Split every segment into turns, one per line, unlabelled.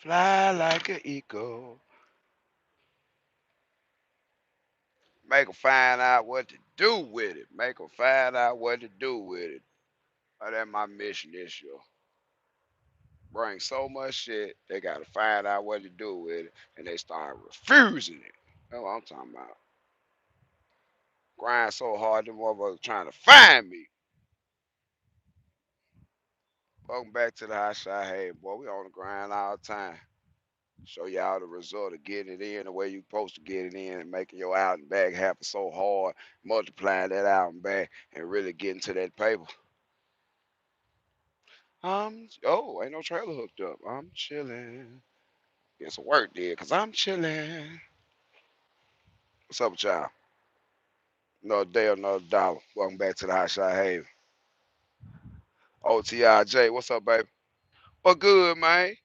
Fly like an eagle. Make 'em find out what to do with it. Make 'em find out what to do with it. Oh, that's my mission this year. Bring so much shit, they gotta find out what to do with it, and they start refusing it. That's what I'm talking about. Grind so hard, them motherfuckers trying to find me. Welcome back to the hot shot. Hey, boy, we on the grind all the time. Show y'all the result of getting it in the way you supposed to get it in and making your out and back happen so hard, multiplying that out and back and really getting to that paper. Oh, ain't no trailer hooked up. I'm chilling. Get some work there, cause I'm chilling. What's up with y'all? Another day, another dollar. Welcome back to the hot shot. Hey, OTIJ, what's up, baby? What good, man?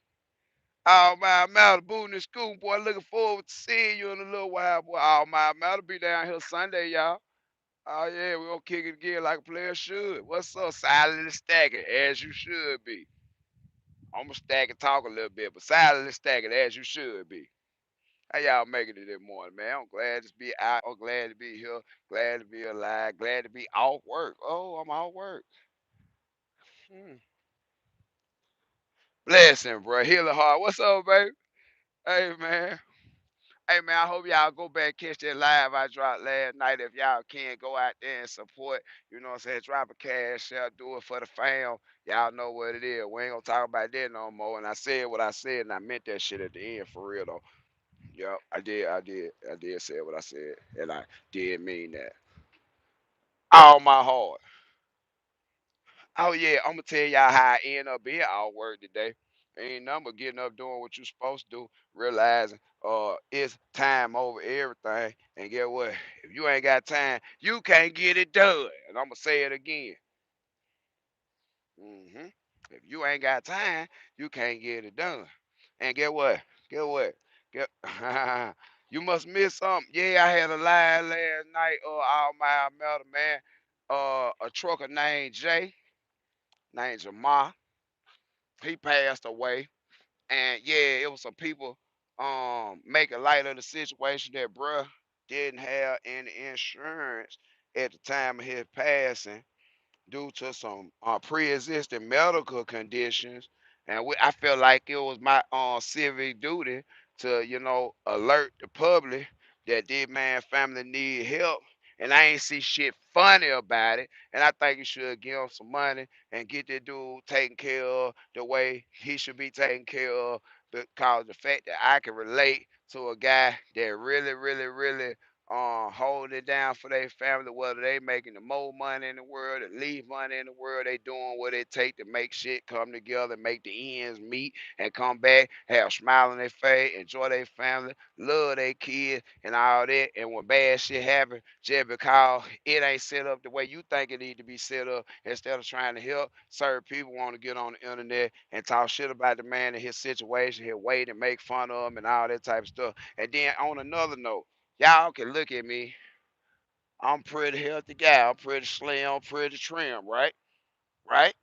Oh my Malibu in the school, boy. Looking forward to seeing you in a little while, boy. Oh my Malibu be down here Sunday, y'all. Oh yeah, we gonna kick it again like a player should. What's up, silently stacking as you should be. I'm gonna stack and talk a little bit, but silently stacking as you should be. How y'all making it this morning, man? I'm glad to be out. I'm glad to be here. Glad to be alive. Glad to be off work. Oh, I'm off work. Hmm. Blessing, bro. Healing heart. What's up, baby? Hey, man. Hey man, I hope y'all go back catch that live I dropped last night. If y'all can go out there and support, you know what I'm saying, drop a cash out, do it for the fam. Y'all know what it is. We ain't gonna talk about that no more. And I said what I said, and I meant that shit at the end for real though. Yep, I did say what I said, and I did mean that. All my heart. Oh yeah, I'm gonna tell y'all how I end up being out work today. Ain't nothing but getting up doing what you supposed to do, realizing it's time over everything. And get what? If you ain't got time, you can't get it done. And I'm gonna say it again. If you ain't got time, you can't get it done. And get what? Get what? Get you must miss something. Yeah, I had a live last night. All my metal man. A trucker named Jay, named Jamar. He passed away. And yeah, it was some people making light of the situation that bruh didn't have any insurance at the time of his passing due to some pre-existing medical conditions, and I felt like it was my civic duty to alert the public that this man family need help, and I ain't see shit funny about it, and I think you should give him some money and get that dude taken care of the way he should be taken care of, because the fact that I can relate to a guy that really, really, really holding it down for their family, whether they making the more money in the world, the least money in the world, they doing what it take to make shit come together, make the ends meet, and come back, have a smile on their face, enjoy their family, love their kids, and all that. And when bad shit happen, just because it ain't set up the way you think it need to be set up, instead of trying to help, certain people want to get on the internet and talk shit about the man and his situation, his weight, and make fun of him and all that type of stuff. And then on another note, y'all can look at me. I'm pretty healthy guy. I'm pretty slim, pretty trim, right? Right?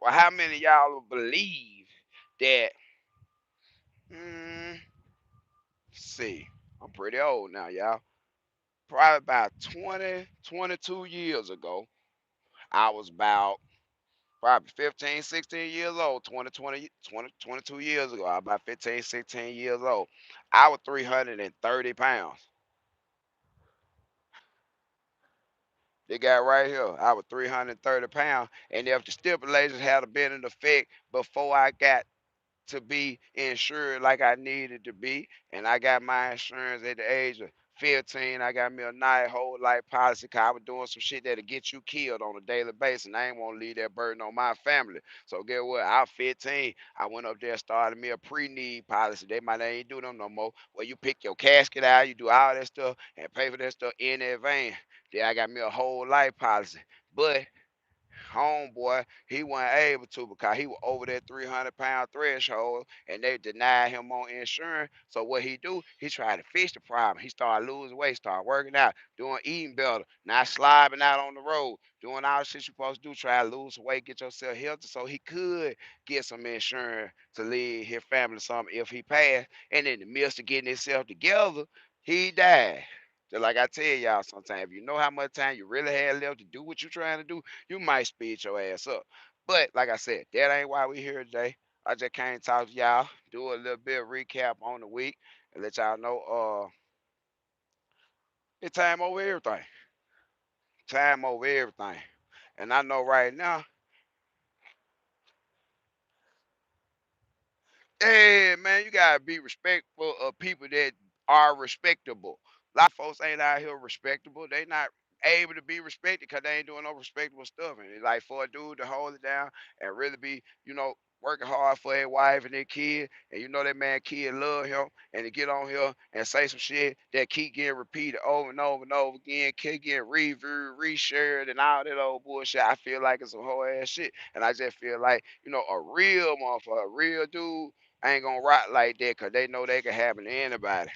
Well, how many of y'all will believe that? Mm, see, I'm pretty old now, y'all. Probably about 20, 22 years ago, I was about probably 15, 16 years old. 22 years ago, I was about 15, 16 years old. I was 330 pounds. They got right here. I was 330 pounds. And if the stipulations had been in effect before I got to be insured like I needed to be, and I got my insurance at the age of 15, I got me a nice whole life policy because I was doing some shit that'll get you killed on a daily basis, and I ain't want to leave that burden on my family. So get what? I was 15. I went up there and started me a pre-need policy. They might ain't do them no more. Where you pick your casket out, you do all that stuff, and pay for that stuff in advance. Then I got me a whole life policy. But homeboy, he wasn't able to because he was over that 300-pound threshold and they denied him on insurance. So what he do, he tried to fix the problem. He started losing weight, started working out, doing eating better, not slobbing out on the road, doing all the shit you supposed to do, try to lose some weight, get yourself healthy so he could get some insurance to leave his family something if he passed. And in the midst of getting himself together, he died. Just like I tell y'all sometimes, if you know how much time you really had left to do what you're trying to do, you might speed your ass up. But like I said, that ain't why we here today. I just came to talk to y'all, do a little bit of recap on the week, and let y'all know it's time over everything. Time over everything. And I know right now, yeah, man, you gotta be respectful of people that are respectable. A lot of folks ain't out here respectable. They not able to be respected because they ain't doing no respectable stuff. And it's like for a dude to hold it down and really be, working hard for his wife and their kid, and you know that man kid love him, and to get on here and say some shit that keep getting repeated over and over and over again, keep getting reviewed, reshared, and all that old bullshit. I feel like it's some whole ass shit. And I just feel like, a real motherfucker, a real dude ain't gonna rock like that because they know they can happen to anybody.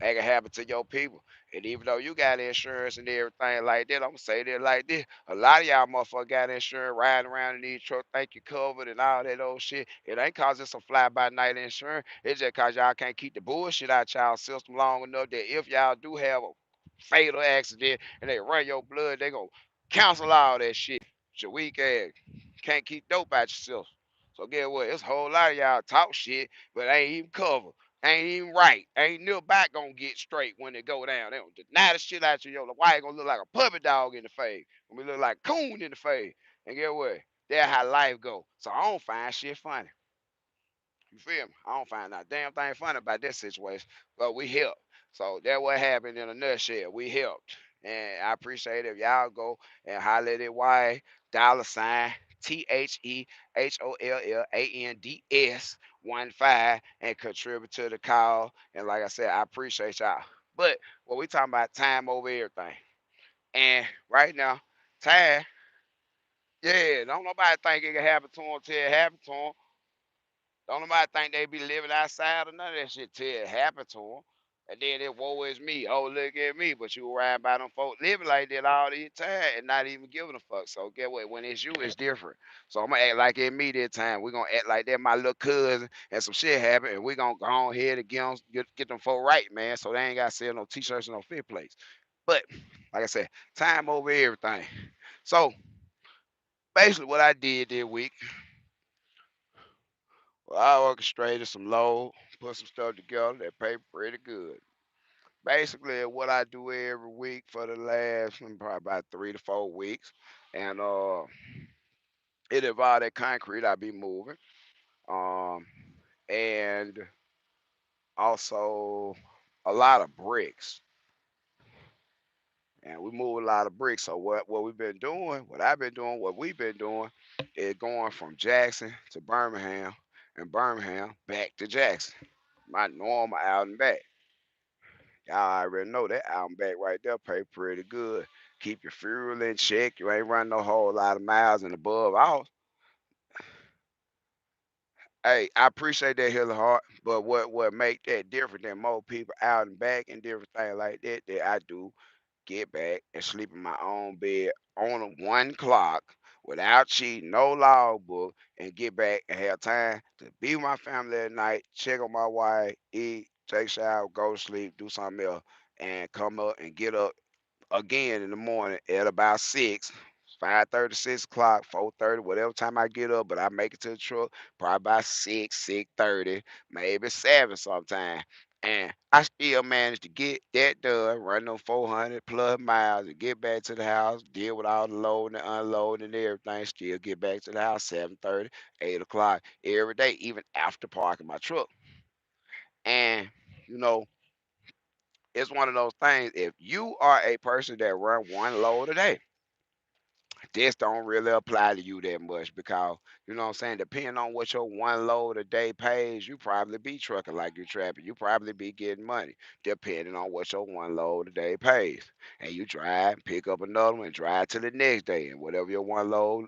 They can happen to your people. And even though you got insurance and everything like that, I'm gonna say that like this. A lot of y'all motherfuckers got insurance riding around in these trucks, think you covered and all that old shit. It ain't cause it's some fly by night insurance. It's just cause y'all can't keep the bullshit out y'all system long enough that if y'all do have a fatal accident and they run your blood, they gonna cancel all that shit. Your weak ass can't keep dope out yourself. So get what? It's a whole lot of y'all talk shit, but ain't even covered. Ain't even right. Ain't near back gonna get straight when they go down. They don't deny the shit out you. Yo, the white gonna look like a puppy dog in the face. Gonna look like a coon in the face. And get what? That's how life go. So I don't find shit funny. You feel me? I don't find that damn thing funny about this situation. But we helped. So that what happened in a nutshell. We helped. And I appreciate it if y'all go and holler at it Y $ THEHOLLANDS 15 and contribute to the call. And like I said, I appreciate y'all. But what we talking about time over everything. And right now, time, yeah, don't nobody think it can happen to them till it happen to them. Don't nobody think they be living outside or none of that shit till it happen to them. And then it woe is me. Oh, look at me. But you ride by them folks living like that all the time and not even giving a fuck. So get what? When it's you, it's different. So I'm gonna act like it me this time. We're gonna act like that my little cousin and some shit happen and we're gonna go on ahead and get them folk right, man. So they ain't gotta sell no t-shirts and no fit plates. But like I said, time over everything. So basically what I did this week, well, I orchestrated some load, put some stuff together that paid pretty good. Basically, what I do every week for the last probably about 3 to 4 weeks, and it involved that concrete I be moving, um, and also a lot of bricks, and we move a lot of bricks. So what we've been doing, what I've been doing, what we've been doing, is going from Jackson to Birmingham, and Birmingham back to Jackson. My normal out and back. Y'all already know that album back right there pay pretty good. Keep your fuel in check. You ain't running no whole lot of miles and above all. Hey, I appreciate that hill of heart, but what make that different than most people out and back and different things like that that I do get back and sleep in my own bed on a 1 clock without cheating, no logbook, and get back and have time to be with my family at night, check on my wife, eat, take a shower, go to sleep, do something else, and come up and get up again in the morning at about 6, 5:30, 6 o'clock, 4:30, whatever time I get up, but I make it to the truck probably about 6, 6:30, maybe 7 sometime. And I still managed to get that done, run them 400 plus miles and get back to the house, deal with all the loading and unloading and everything, still get back to the house 7:30, 8 o'clock every day, even after parking my truck. And, you know, it's one of those things. If you are a person that run one load a day, this don't really apply to you that much because you know what I'm saying, depending on what your one load a day pays, you probably be trucking like you trapping. You probably be getting money depending on what your one load a day pays. And you drive, pick up another one, and drive to the next day. And whatever your one load,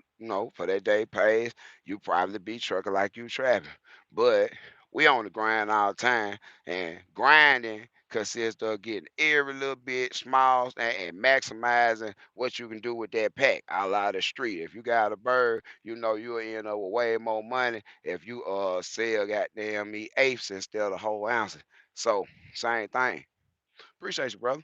for that day pays, you probably be trucking like you trapping. But we on the grind all the time, and grinding consists of getting every little bit small and maximizing what you can do with that pack out of the street. If you got a bird, you'll end up with way more money if you sell goddamn me eighths instead of whole ounces. So same thing. Appreciate you, brother.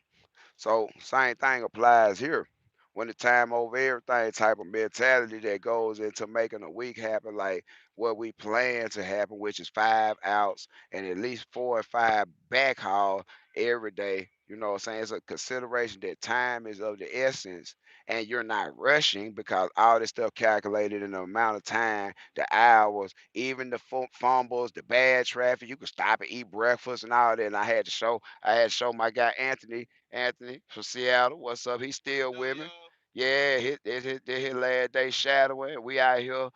So same thing applies here. When the time over everything type of mentality that goes into making a week happen, like what we plan to happen, which is 5 outs and at least 4 or 5 backhaul every day. You know what I'm saying? It's a consideration that time is of the essence and you're not rushing because all this stuff calculated in the amount of time, the hours, even the fumbles, the bad traffic. You can stop and eat breakfast and all that. And I had to show my guy Anthony from Seattle. What's up? He's still
Yo,
with me.
yo.
Yeah, his last day shadowing. We out here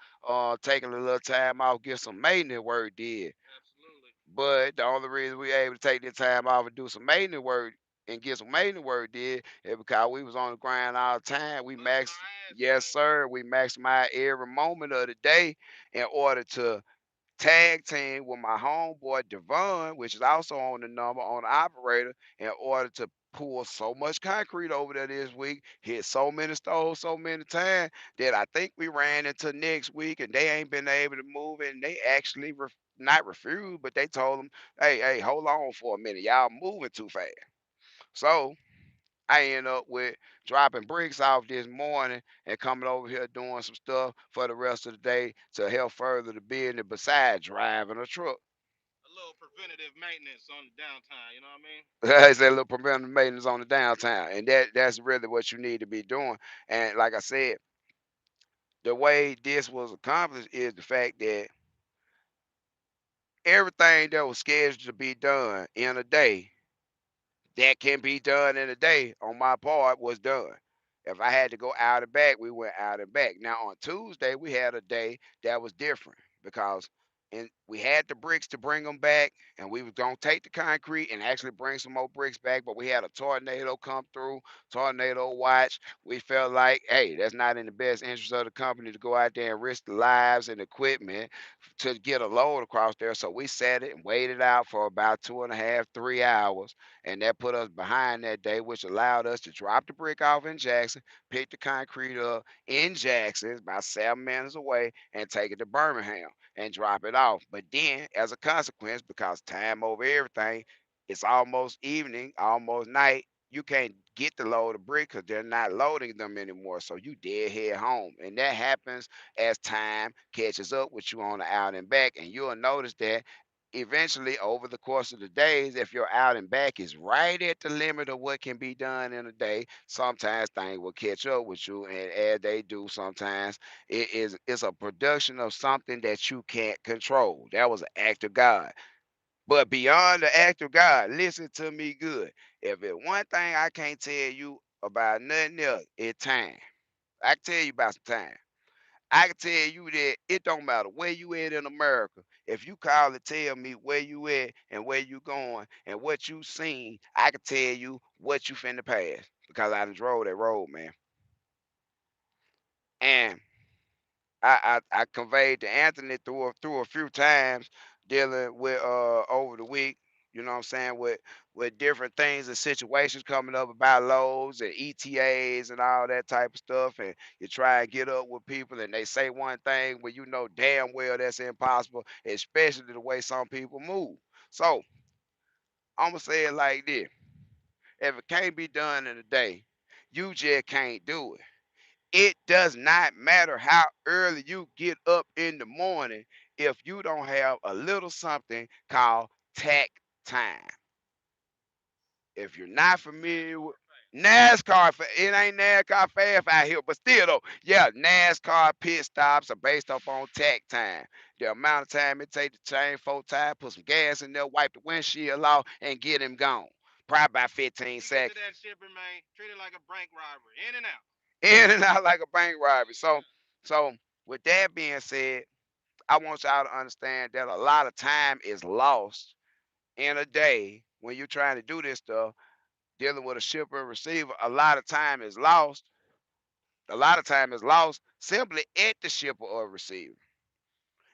taking a little time off, get some maintenance work did.
Absolutely.
But the only reason we able to take this time off and do some maintenance work and get some maintenance work did is because we was on the grind all the time.
Busting our ass,
Yes
man.
sir, we maximize every moment of the day in order to tag team with my homeboy Devon, which is also on the number on the operator, in order to pull so much concrete over there this week, hit so many stoves so many times that I think we ran into next week and they ain't been able to move it. And they actually not refused, but they told them, hey, hold on for a minute. Y'all moving too fast. So I end up with dropping bricks off this morning and coming over here doing some stuff for the rest of the day to help further the business besides driving a truck.
A little preventative maintenance on the downtime. You know what I mean?
It's that little preventive maintenance on the downtown, and that's really what you need to be doing. And like I said, the way this was accomplished is the fact that everything that was scheduled to be done in a day that can be done in a day on my part was done. If I had to go out and back, we went out and back. Now on Tuesday, we had a day that was different because we had the bricks to bring them back, and we was gonna take the concrete and actually bring some more bricks back. But we had a tornado come through, tornado watch. We felt like, hey, that's not in the best interest of the company to go out there and risk the lives and equipment to get a load across there. So we sat it and waited out for about 2.5, 3 hours and that put us behind that day, which allowed us to drop the brick off in Jackson, pick the concrete up in Jackson, it's about 7 minutes away, and take it to Birmingham and drop it off. But then, as a consequence, because time over everything, it's almost evening, almost night. You can't get the load of brick because they're not loading them anymore. So you dead head home. And that happens as time catches up with you on the out and back. And you'll notice that eventually over the course of the days, if your out and back is right at the limit of what can be done in a day, sometimes things will catch up with you, and as they do sometimes, it's a production of something that you can't control. That was an act of God. But beyond the act of God, listen to me good. If it's one thing I can't tell you about nothing else, it's time. I can tell you about some time. I can tell you that it don't matter where you at in America. If you call and tell me where you at and where you going and what you seen, I can tell you what you finna pass because I done drove that road, man. And I conveyed to Anthony through a few times dealing with over the week, you know what I'm saying, with different things and situations coming up about loads and ETAs and all that type of stuff. And you try and get up with people and they say one thing, but you know damn well that's impossible, especially the way some people move. So I'm gonna say it like this. If it can't be done in a day, you just can't do it. It does not matter how early you get up in the morning if you don't have a little something called takt time. If you're not familiar with
NASCAR fast.
NASCAR, it ain't NASCAR fast out here, but still though, yeah, NASCAR pit stops are based up on takt time. The amount of time it takes to change four tires, put some gas in there, wipe the windshield off, and get him gone. Probably about 15
When you get to
seconds.
that shipper, man, treat it like a bank robbery. In and out.
in and out like a bank robbery. So with that being said, I want y'all to understand that a lot of time is lost in a day when you're trying to do this stuff, dealing with a shipper and receiver. A lot of time is lost. A lot of time is lost simply at the shipper or receiver.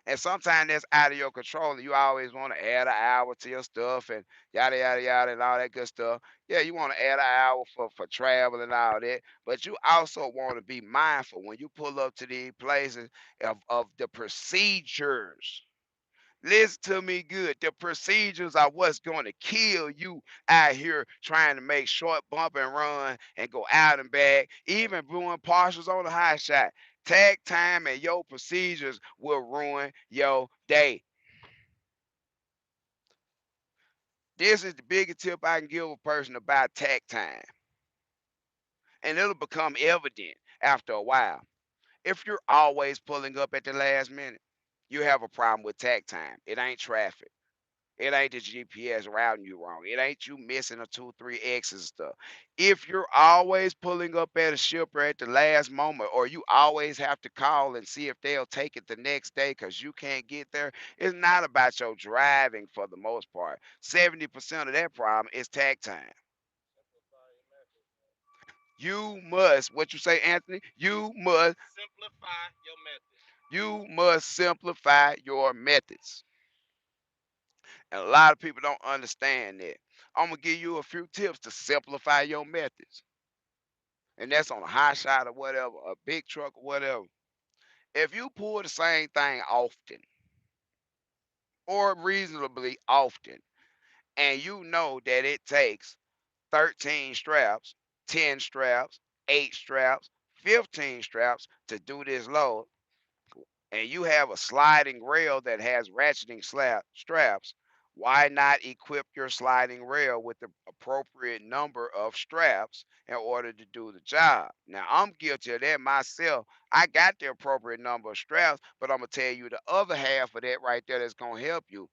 And sometimes that's out of your control. And you always want to add an hour to your stuff and yada yada yada and all that good stuff. Yeah, you want to add an hour for travel and all that. But you also want to be mindful when you pull up to these places of the procedures. Listen to me good. The procedures are what's going to kill you out here trying to make short bump and run and go out and back, even doing partials on the high shot. Tag time and your procedures will ruin your day. This is the biggest tip I can give a person about tag time, and it'll become evident after a while. If you're always pulling up at the last minute, you have a problem with tag time. It ain't traffic. It ain't the GPS routing you wrong. It ain't you missing a two, three X's and stuff. If you're always pulling up at a shipper at the last moment, or you always have to call and see if they'll take it the next day because you can't get there, it's not about your driving for the most part. 70% of that problem is tag time.
Simplify your methods, man.
You must, what you say, Anthony?
Simplify your methods.
You must simplify your methods. And a lot of people don't understand that. I'm gonna give you a few tips to simplify your methods. And that's on a high shot or whatever, a big truck or whatever. If you pull the same thing often or reasonably often, and you know that it takes 13 straps, 10 straps, 8 straps, 15 straps to do this load, and you have a sliding rail that has ratcheting straps, why not equip your sliding rail with the appropriate number of straps in order to do the job? Now, I'm guilty of that myself. I got the appropriate number of straps, but I'm going to tell you the other half of that right there that's going to help you.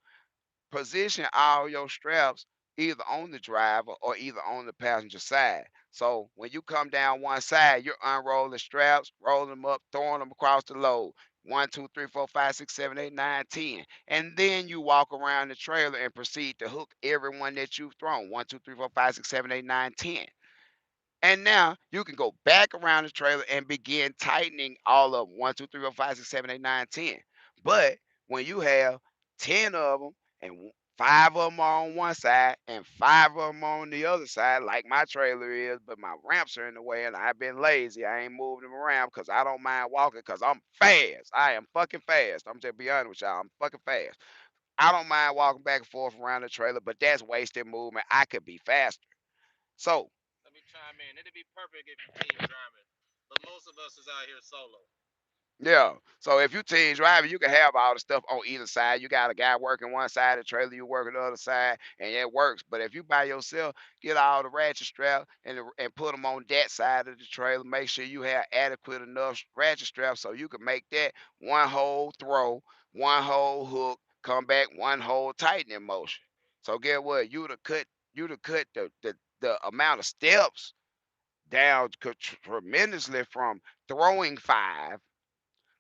Position all your straps either on the driver or either on the passenger side. So when you come down one side, you're unrolling straps, rolling them up, throwing them across the load. One, two, three, four, five, six, seven, eight, nine, 10. And then you walk around the trailer and proceed to hook everyone that you've thrown. One, two, three, four, five, six, seven, eight, nine, 10. And now you can go back around the trailer and begin tightening all of them. One, two, three, four, five, six, seven, eight, nine, 10. But when you have 10 of them and five of them are on one side and five of them on the other side, like my trailer is, but my ramps are in the way and I've been lazy. I ain't moving them around because I don't mind walking because I'm fast. I am fucking fast. I'm just be honest with y'all. I'm fucking fast. I don't mind walking back and forth around the trailer, but that's wasted movement. I could be faster. So
Let me chime in. It'd be perfect if you team driving, but most of us is out here solo.
yeah. So if you team driving, you can have all the stuff on either side. You got a guy working one side of the trailer, you working the other side, and it works. But if you by yourself, get all the ratchet straps and put them on that side of the trailer. Make sure you have adequate enough ratchet straps so you can make that one whole throw, one whole hook, come back, one whole tightening motion. So get what? You'd have cut the amount of steps down tremendously from throwing five,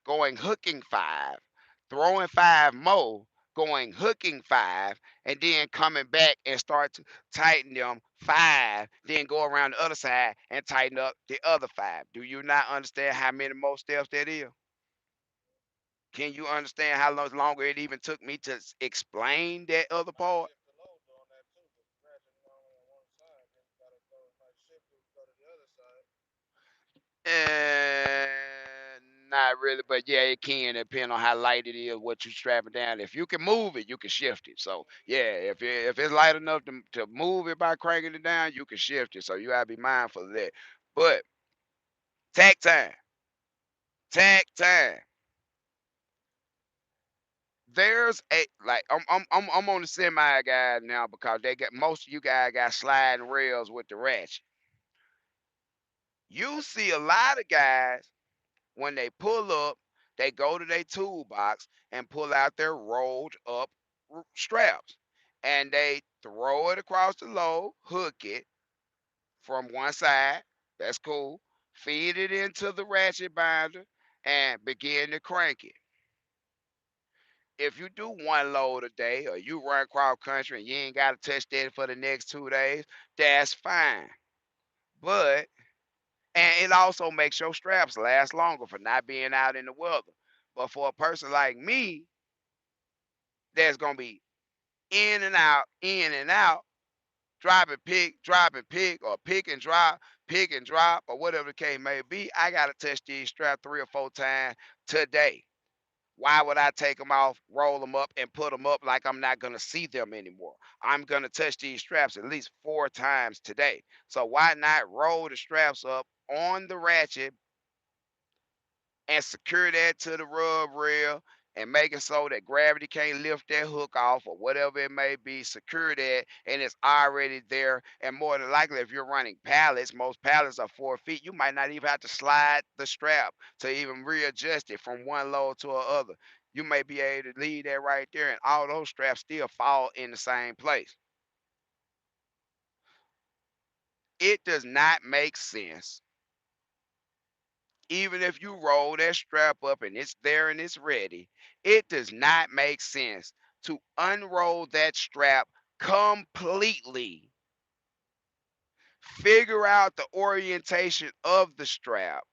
going hooking five, throwing five more, going hooking five, and then coming back and start to tighten them five, then go around the other side and tighten up the other five. Do you not understand how many more steps that is? Can you understand how much longer it even took me to explain that other
Might
part?
shift the load on that too, because you're ratcheting only on one side. Then you gotta go. It might shift if you go to the other side.
Eh, not really, but yeah, it can depend on how light it is, what you strapping down. If you can move it, you can shift it. So yeah, if it's light enough to move it by cranking it down, you can shift it. So you gotta be mindful of that. But tack time, tack time. There's a like I'm on the semi guys now because they got most of you guys got sliding rails with the ratchet. You see a lot of guys when they pull up, they go to their toolbox and pull out their rolled up straps. And they throw it across the load, hook it from one side. That's cool. feed it into the ratchet binder, and begin to crank it. If you do one load a day or you run cross country and you ain't got to touch that for the next 2 days, that's fine. But, and it also makes your straps last longer for not being out in the weather. But for a person like me, that's going to be in and out, drop and pick, or pick and drop, or whatever the case may be, I got to touch these straps 3 or 4 times today. Why would I take them off, roll them up, and put them up like I'm not going to see them anymore? I'm going to touch these straps at least 4 times today. So why not roll the straps up on the ratchet and secure that to the rub rail and make it so that gravity can't lift that hook off or whatever it may be. Secure that and it's already there. And more than likely, if you're running pallets, most pallets are 4 feet. You might not even have to slide the strap to even readjust it from one load to another. You may be able to leave that right there, and all those straps still fall in the same place. It does not make sense, even if you roll that strap up and it's there and it's ready, it does not make sense to unroll that strap completely, figure out the orientation of the strap,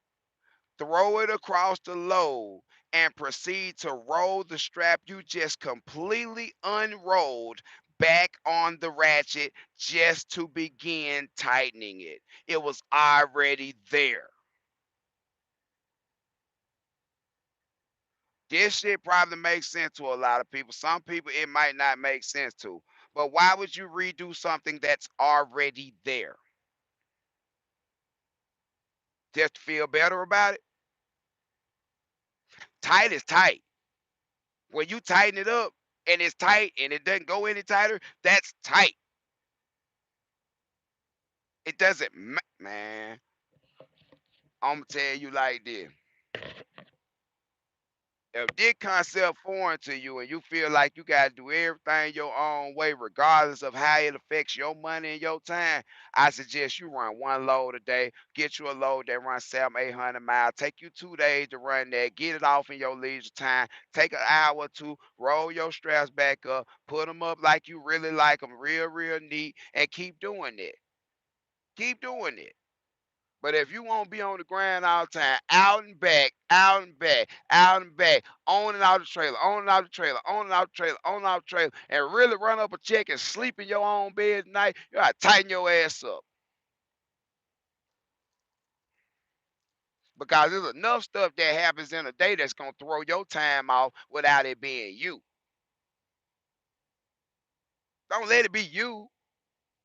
throw it across the load, and proceed to roll the strap you just completely unrolled back on the ratchet just to begin tightening it. It was already there. This shit probably makes sense to a lot of people. Some people it might not make sense to. But why would you redo something that's already there? Just to feel better about it? Tight is tight. When you tighten it up and it's tight and it doesn't go any tighter, that's tight. It doesn't, man. I'm gonna tell you like this. If this concept foreign to you and you feel like you gotta do everything your own way, regardless of how it affects your money and your time, I suggest you run one load a day. Get you a load that runs 700, 800 miles. Take you 2 days to run that. Get it off in your leisure time. Take an hour or two. Roll your straps back up. Put them up like you really like them, real, real neat, and keep doing it. Keep doing it. But if you won't be on the ground all the time, out and back, out and back, out and back, on and out the trailer, on and out the trailer, on and out the trailer, on and out the trailer, and really run up a check and sleep in your own bed at night, you gotta tighten your ass up. Because there's enough stuff that happens in a day that's gonna throw your time off without it being you. Don't let it be you.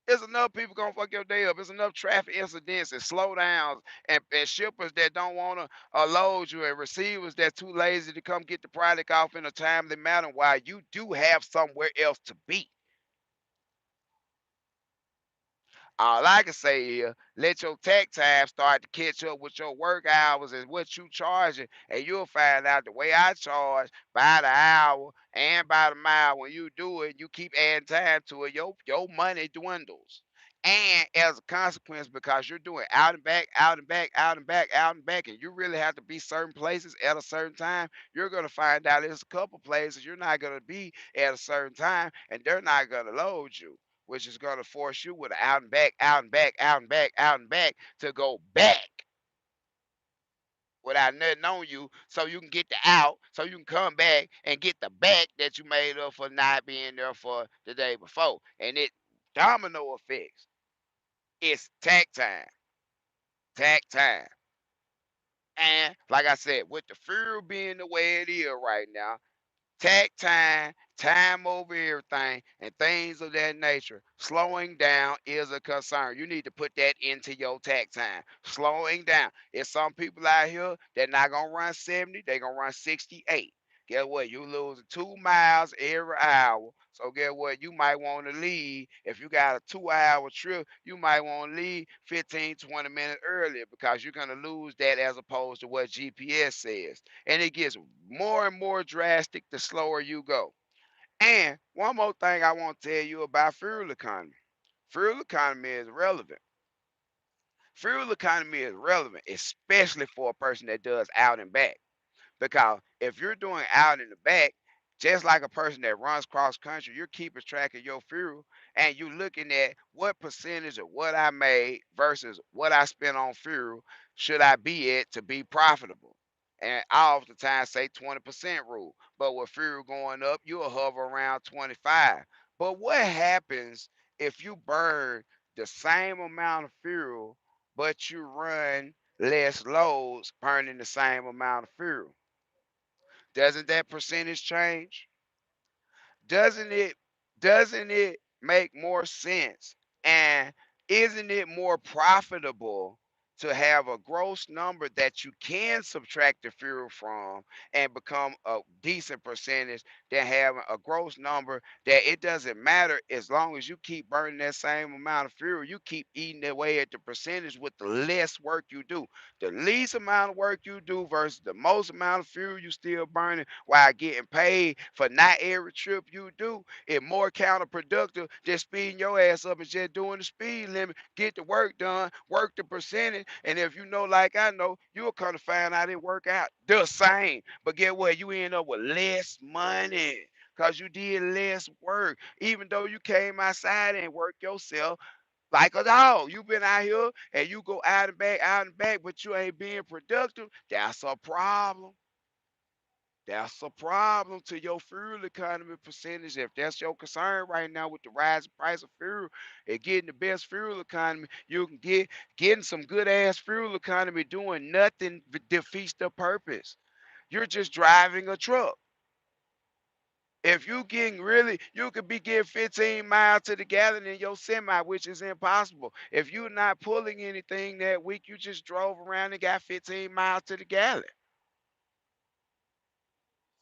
There's enough people gonna fuck your day up. There's enough traffic incidents and slowdowns and shippers that don't wanna load you and receivers that too lazy to come get the product off in a timely manner while you do have somewhere else to be. All I can say is let your tech time start to catch up with your work hours and what you charging, and you'll find out the way I charge by the hour and by the mile. When you do it, you keep adding time to it, your money dwindles. And as a consequence, because you're doing out and back, out and back, out and back, out and back, and you really have to be certain places at a certain time, you're gonna find out there's a couple places you're not gonna be at a certain time, and they're not gonna load you, which is going to force you with out and back, out and back, out and back, out and back to go back without nothing on you so you can get the out, so you can come back and get the back that you made up for not being there for the day before. And it domino effects. It's tack time. Tack time. And like I said, with the fuel being the way it is right now, takt time, time over everything, and things of that nature. Slowing down is a concern. You need to put that into your takt time. Slowing down. There's some people out here that not gonna run 70, they gonna run 68. Guess what? You losing 2 miles every hour. So guess what? You might want to leave. If you got a 2 hour trip, you might want to leave 15, 20 minutes earlier because you're gonna lose that as opposed to what GPS says. And it gets more and more drastic the slower you go. And one more thing I want to tell you about fuel economy. Fuel economy is relevant. Fuel economy is relevant, especially for a person that does out and back. Because if you're doing out in the back, just like a person that runs cross country, you're keeping track of your fuel and you're looking at what percentage of what I made versus what I spent on fuel should I be at to be profitable. And I oftentimes say 20% rule. But with fuel going up, you'll hover around 25. But what happens if you burn the same amount of fuel, but you run less loads burning the same amount of fuel? Doesn't that percentage change? Doesn't it make more sense? And isn't it more profitable to have a gross number that you can subtract the fuel from and become a decent percentage than having a gross number that it doesn't matter as long as you keep burning that same amount of fuel, you keep eating away at the percentage with the less work you do. The least amount of work you do versus the most amount of fuel you still burning while getting paid for not every trip you do is more counterproductive than speeding your ass up and just doing the speed limit, get the work done, work the percentage, and if you know like I know, you'll come to find out it work out the same. But get what? You end up with less money because you did less work. Even though you came outside and worked yourself like a dog. You been out here and you go out and back, but you ain't being productive. That's a problem. That's a problem to your fuel economy percentage. If that's your concern right now with the rising price of fuel and getting the best fuel economy, you can getting some good ass fuel economy doing nothing defeats the purpose. You're just driving a truck. If you getting really, you could be getting 15 miles to the gallon in your semi, which is impossible. If you're not pulling anything that week, you just drove around and got 15 miles to the gallon.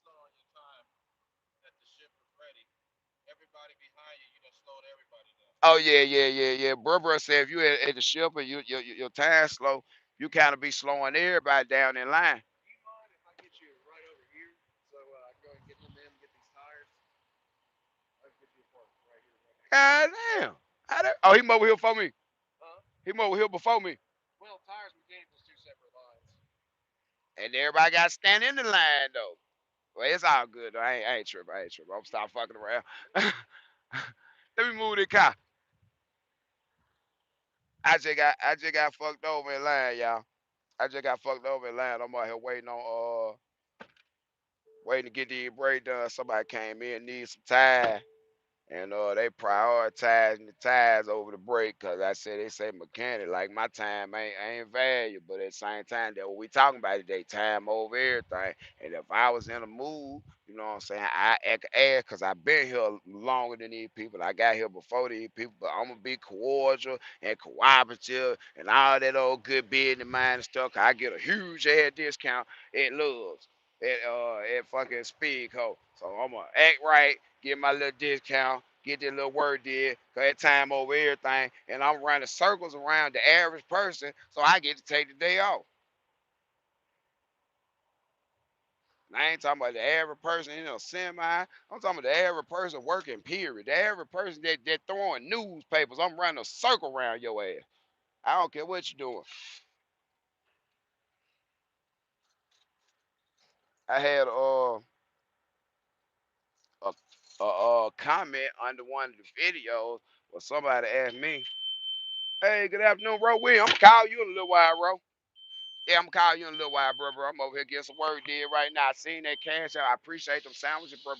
Slow on your time that the ship is ready. Everybody behind you, you done slowed everybody down.
Oh yeah, yeah, yeah, yeah. Bro said if you at the ship and your time slow, you kind of be slowing everybody down in line.
Do you mind if I get you right over here so I can go and get them in, get these tires? I'll get you a park right here, right next to me.
God damn. Oh, he over here before me.
Huh?
He over here before me.
Well, tires mechanicals two separate lines.
And everybody got to stand in the line though. Well, it's all good though. I ain't tripping. I ain't tripping. I'm stop fucking around. Let me move the car. I just got fucked over in line, y'all. I just got fucked over in line. I'm out here waiting to get the brake done. Somebody came in, need some time. And they prioritizing the tires over the brake because I said they say mechanic like my time ain't valuable, but at the same time that what we talking about today, time over everything. And if I was in a mood, you know what I'm saying, I act ass because I've been here longer than these people. I got here before these people, but I'm gonna be cordial and cooperative and all that old good business mind and stuff. 'Cause I get a huge ass discount at Love's at fucking Speedco. So I'm gonna act right, get my little discount, get that little work did, cause that time over everything, and I'm running circles around the average person, so I get to take the day off. And I ain't talking about the average person in a semi. I'm talking about the average person working period. The average person that throwing newspapers. I'm running a circle around your ass. I don't care what you're doing. I had a, a comment under one of the videos where somebody asked me, "Hey, good afternoon, bro. I'm gonna call you in a little while, bro. Yeah, I'm gonna call you in a little while, bro. I'm over here getting some work did right now. I seen that cash out. I appreciate them sandwiches, bro.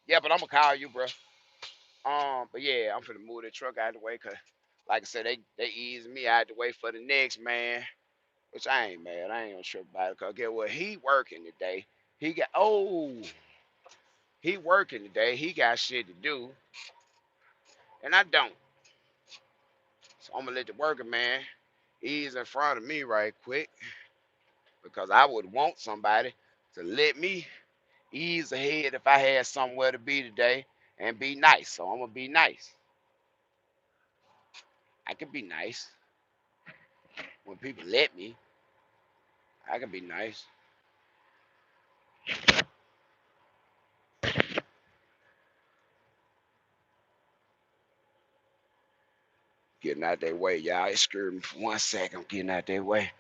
Yeah, but I'm gonna call you, bro. But yeah, I'm finna move the truck out of the way, cause like I said, they eased me out the way for the next man, which I ain't mad. I ain't gonna trip about it, cause get what he working today. He got he working today. He got shit to do, and I don't. So I'm gonna let the worker man ease in front of me right quick, because I would want somebody to let me ease ahead if I had somewhere to be today and be nice. So I'm gonna be nice. I can be nice when people let me. I can be nice. Getting out that way, y'all. Excuse me for 1 second. I'm getting out that way.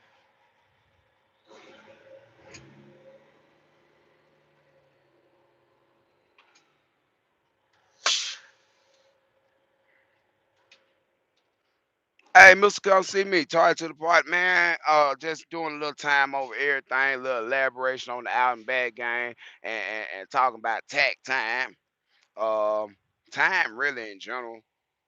Hey, Mr. Come see me. Talk to the part, man. Just doing a little time over everything, a little elaboration on the out and back game, and talking about takt time. Um, Time really in general,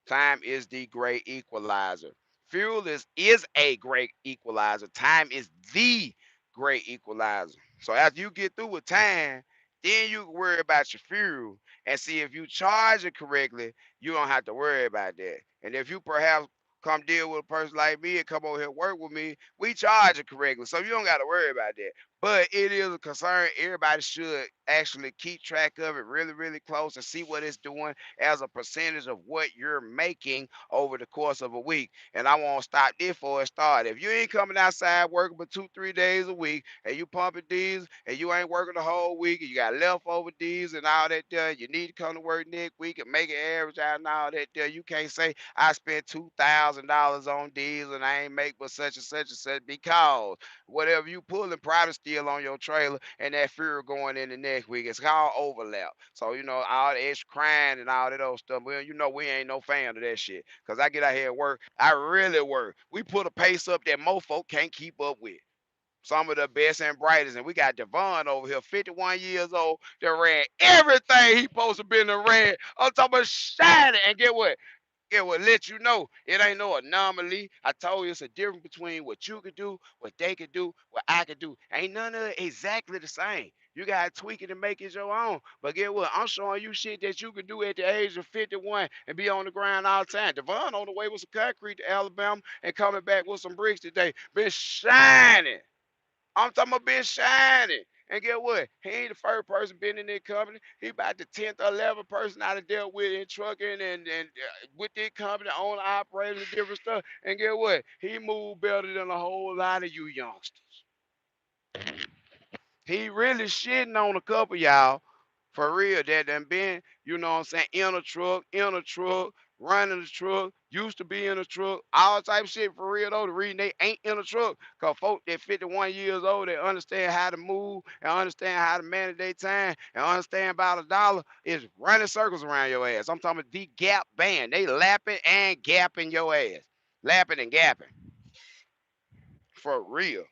time is the great equalizer. Fuel is a great equalizer. Time is the great equalizer. So after you get through with time, then you can worry about your fuel and see if you charge it correctly, you don't have to worry about that. And if you perhaps come deal with a person like me and come over here work with me, we charge it correctly. So you don't got to worry about that. But it is a concern. Everybody should actually keep track of it really, really close and see what it's doing as a percentage of what you're making over the course of a week. And I won't stop there for a start. If you ain't coming outside working but 2, 3 days a week and you pumping these and you ain't working the whole week and you got leftover these and all that there, you need to come to work next week and make it average out and all that there. You can't say I spent $2,000 on these and I ain't make but such and such and such because whatever you pulling probably still on your trailer and that fuel going in the next week. It's called overlap. So, all the extra crying and all that old stuff. Well, we ain't no fan of that shit. Cause I get out here and work. I really work. We put a pace up that most folk can't keep up with. Some of the best and brightest. And we got Devon over here, 51 years old, that ran everything he supposed to be in the red. I'm talking about shining. And get what? It will let you know it ain't no anomaly. I told you it's a difference between what you could do, what they could do, what I could do. Ain't none of it exactly the same. You gotta tweak it and make it your own. But get what? I'm showing you shit that you could do at the age of 51 and be on the ground all the time. Devon on the way with some concrete to Alabama and coming back with some bricks today. Been shining. I'm talking about being shiny. And get what? He ain't the first person been in that company. He about the 10th or 11th person I done dealt with in trucking and with this company, owner operators and different stuff. And get what? He moved better than a whole lot of you youngsters. He really shitting on a couple of y'all for real that done been, what I'm saying, in a truck, running the truck, used to be in a truck, all type of shit for real though. The reason they ain't in a truck, cause folk that 51 years old, they understand how to move and understand how to manage their time and understand about a dollar is running circles around your ass. I'm talking about the gap band. They lapping and gapping your ass. Lapping and gapping. For real.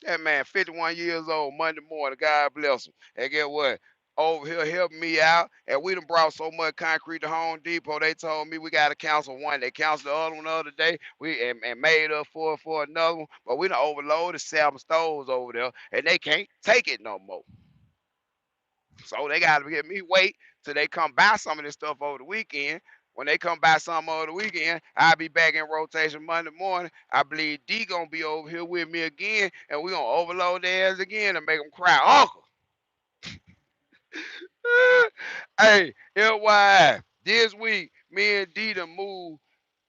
That man, 51 years old, Monday morning. God bless him. And get what? Over here helping me out. And we done brought so much concrete to Home Depot. They told me we got to cancel one. They canceled the other one the other day. We made up for another one. But we done overloaded 7 stores over there. And they can't take it no more. So they got to get me wait till they come buy some of this stuff over the weekend. When they come buy some over the weekend, I'll be back in rotation Monday morning. I believe D gonna be over here with me again, and we gonna overload their ass again and make them cry. Uncle, hey, LY, this week me and D done moved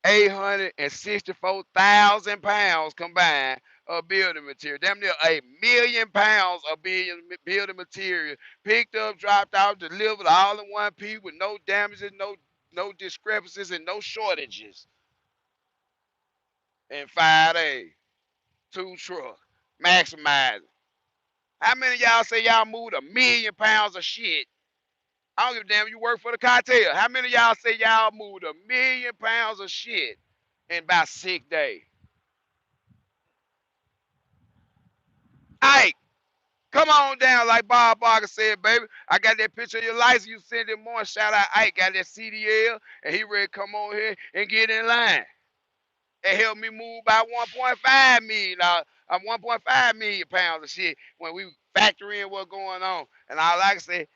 864,000 pounds combined of building material. Damn near 1,000,000 pounds of building material picked up, dropped out, delivered all in one piece with no damages, no discrepancies, and no shortages in 5 days. 2 trucks, maximizing. How many of y'all say y'all moved 1,000,000 pounds of shit? I don't give a damn. You work for the cartel. How many of y'all say y'all moved 1,000,000 pounds of shit in about 6 days? Ike, come on down, like Bob Barker said, baby. I got that picture of your license you sent him more. Shout out Ike, got that CDL, and he ready to come on here and get in line and help me move about 1.5 million, 1.5 million pounds of shit when we factor in what's going on. And all I can say,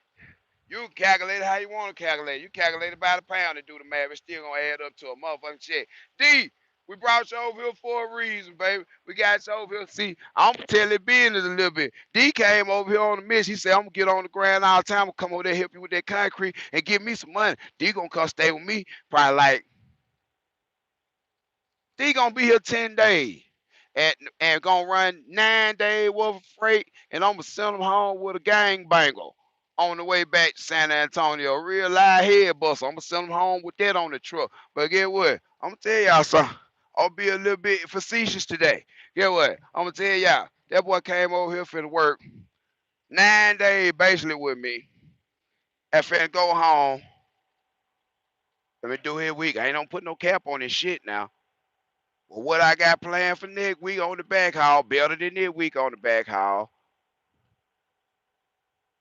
you can calculate it how you want to calculate it. You calculate it by the pound and do the math. It's still gonna add up to a motherfucking check. D, we brought you over here for a reason, baby. We got you over here. See, I'm gonna tell it business a little bit. D came over here on a mission. He said, I'm gonna get on the ground all the time. I'm gonna come over there, help you with that concrete, and give me some money. D gonna come stay with me. Probably like D gonna be here 10 days. And gonna run 9 days worth of freight, and I'm gonna send him home with a gang bangle. On the way back to San Antonio, real live head bust. I'm gonna send them home with that on the truck. But get what? I'm gonna tell y'all something. I'll be a little bit facetious today. Get what? I'm gonna tell y'all. That boy came over here for the work 9 days basically with me. And finna go home. Let me do his week. I ain't gonna put no cap on this shit now. But what I got planned for next week on the back haul, better than this week on the back haul.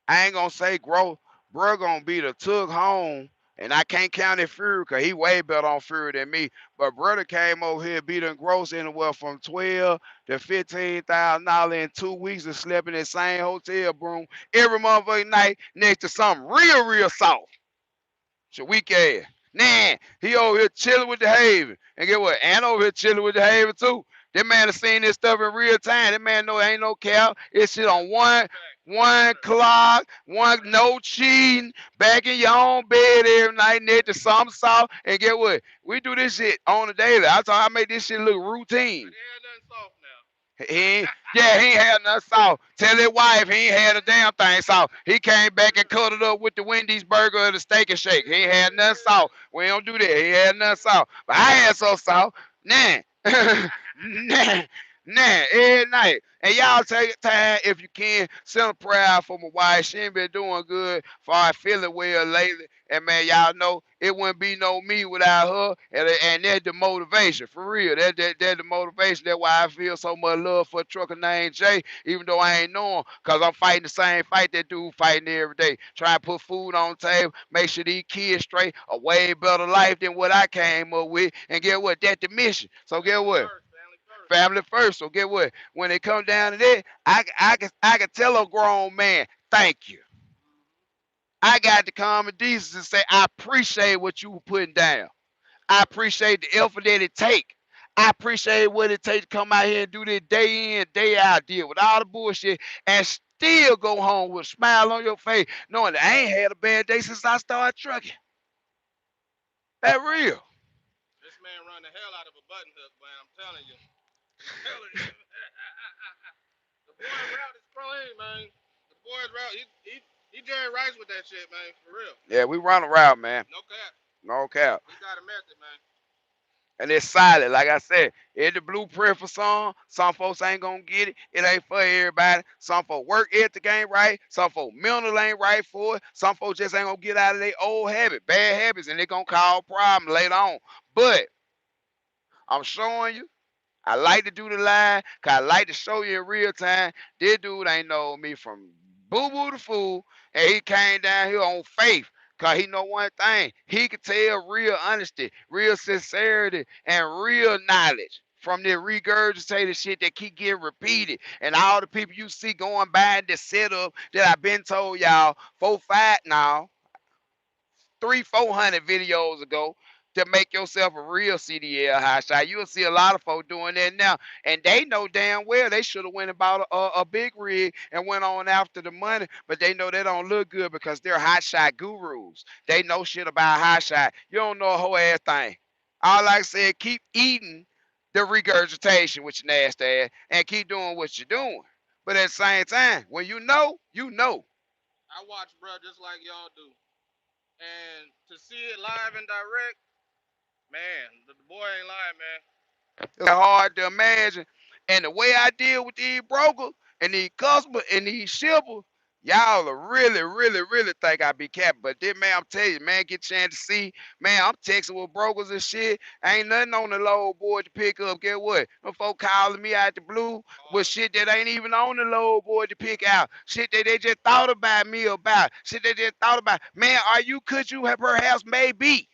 I ain't gonna say growth. Bro gonna be the took home. And I can't count it Fury because he way better on Fury than me. But brother came over here beating gross anywhere from 12 to $15,000 in 2 weeks and slept in the same hotel room every motherfucking night next to something real, real soft. It's a weak ass. Nah, he over here chilling with the Haven. And get what? And over here chilling with the Haven too. That man has seen this stuff in real time. That man know ain't no cap. It's shit on one clock, one no cheating, back in your own bed every night, next to some salt. And get what? We do this shit on the daily. I thought I make this shit look routine.
But he ain't nothing soft now.
He ain't, yeah, he ain't had nothing soft. Tell his wife he ain't had a damn thing soft. He came back and cut it up with the Wendy's burger and the steak and shake. He ain't had nothing soft. We don't do that. He ain't had nothing soft. But I had so soft. Nah. nah. Nah, every night. And y'all take time if you can. Send a prayer out for my wife. She ain't been doing good for I feeling well lately. And man, y'all know it wouldn't be no me without her. And that's the motivation. For real. That's the motivation. That's why I feel so much love for a trucker named Jay, even though I ain't know him. Because I'm fighting the same fight that dude fighting every day. Trying to put food on the table, make sure these kids straight, a way better life than what I came up with. And get what? That's the mission. So get
Family
what?
first, family first.
Family first. So get what? When it come down to that, I can tell a grown man, thank you. I got the common decency to say I appreciate what you were putting down. I appreciate the effort that it take. I appreciate what it takes to come out here and do this day in, day out, deal with all the bullshit, and still go home with a smile on your face, knowing that I ain't had a bad day since I started trucking. That real.
This man run the hell out of a button hook, man. I'm telling you. I'm telling you. The boy route is clean, man. The boy's route, he Jerry Rice with that shit, man. For real.
Yeah, we run around, man.
No cap.
No cap.
He got a method, man.
And it's solid. Like I said, it's the blueprint for some folks ain't gonna get it. It ain't for everybody. Some folks work ethic ain't right. Some folks mental ain't right for it. Some folks just ain't gonna get out of their old habit, bad habits, and they gonna cause problems later on. But I'm showing you. I like to do the live, cause I like to show you in real time. This dude ain't know me from boo boo the fool, and he came down here on faith. Cause he know one thing. He could tell real honesty, real sincerity, and real knowledge from the regurgitated shit that keep getting repeated. And all the people you see going by the setup that I've been told y'all 4, 5 now, 300, 400 videos ago to make yourself a real CDL high shot. You'll see a lot of folks doing that now, and they know damn well they should have went and bought a big rig and went on after the money, but they know they don't look good because they're hot shot gurus. They know shit about hot shot. You don't know a whole ass thing. All I said, keep eating the regurgitation with your nasty ass and keep doing what you're doing. But at the same time, when you know, you know.
I watch, bro, just like y'all do. And to see it live and direct, man, the boy ain't lying, man.
It's hard to imagine. And the way I deal with these brokers and these customers and these shippers, y'all are really, really, really think I be capping. But then, man, I'm telling you, man, get a chance to see. Man, I'm texting with brokers and shit. Ain't nothing on the load board to pick up. Get what? Them folk calling me out the blue with
Hard.
shit that ain't even on the load board to pick out. Shit that they just thought about me about. Shit they just thought about. Man, could you have perhaps maybe?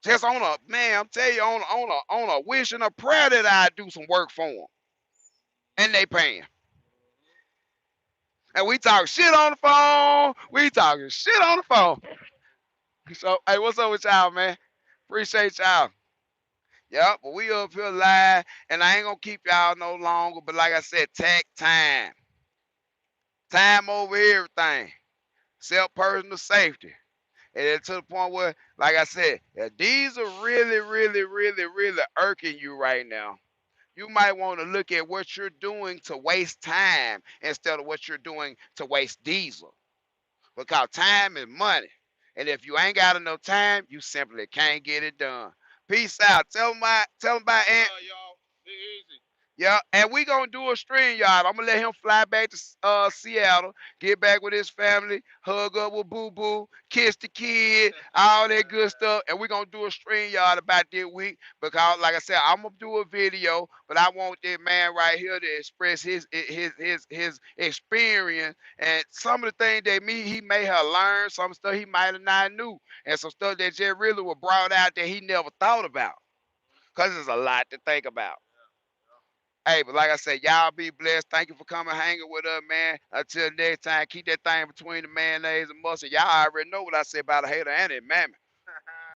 Just on a man, I'm telling you, on a wish and a prayer that I do some work for them, and they paying. And we talk shit on the phone. We talking shit on the phone. So, hey, what's up with y'all, man? Appreciate y'all. Yep, but we up here live, and I ain't gonna keep y'all no longer. But like I said, tech time, time over everything, self personal safety. And then to the point where, like I said, if these are really, really, really, really irking you right now, you might want to look at what you're doing to waste time instead of what you're doing to waste diesel. because time is money. And if you ain't got enough time, you simply can't get it done. Peace out. Tell 'em about Ant.
Love y'all. Be easy.
Yeah, and we gonna do a stream, y'all. I'm gonna let him fly back to Seattle, get back with his family, hug up with Boo Boo, kiss the kid, all that good stuff, and we gonna do a stream, y'all, about this week because, like I said, I'm gonna do a video, but I want this man right here to express his experience and some of the things that he may have learned, some stuff he might have not knew, and some stuff that just really was brought out that he never thought about, cause there's a lot to think about. Hey, but like I said, y'all be blessed. Thank you for coming hanging with us, man. Until next time, keep that thing between the mayonnaise and mustard. Y'all already know what I say about a hater and it, man.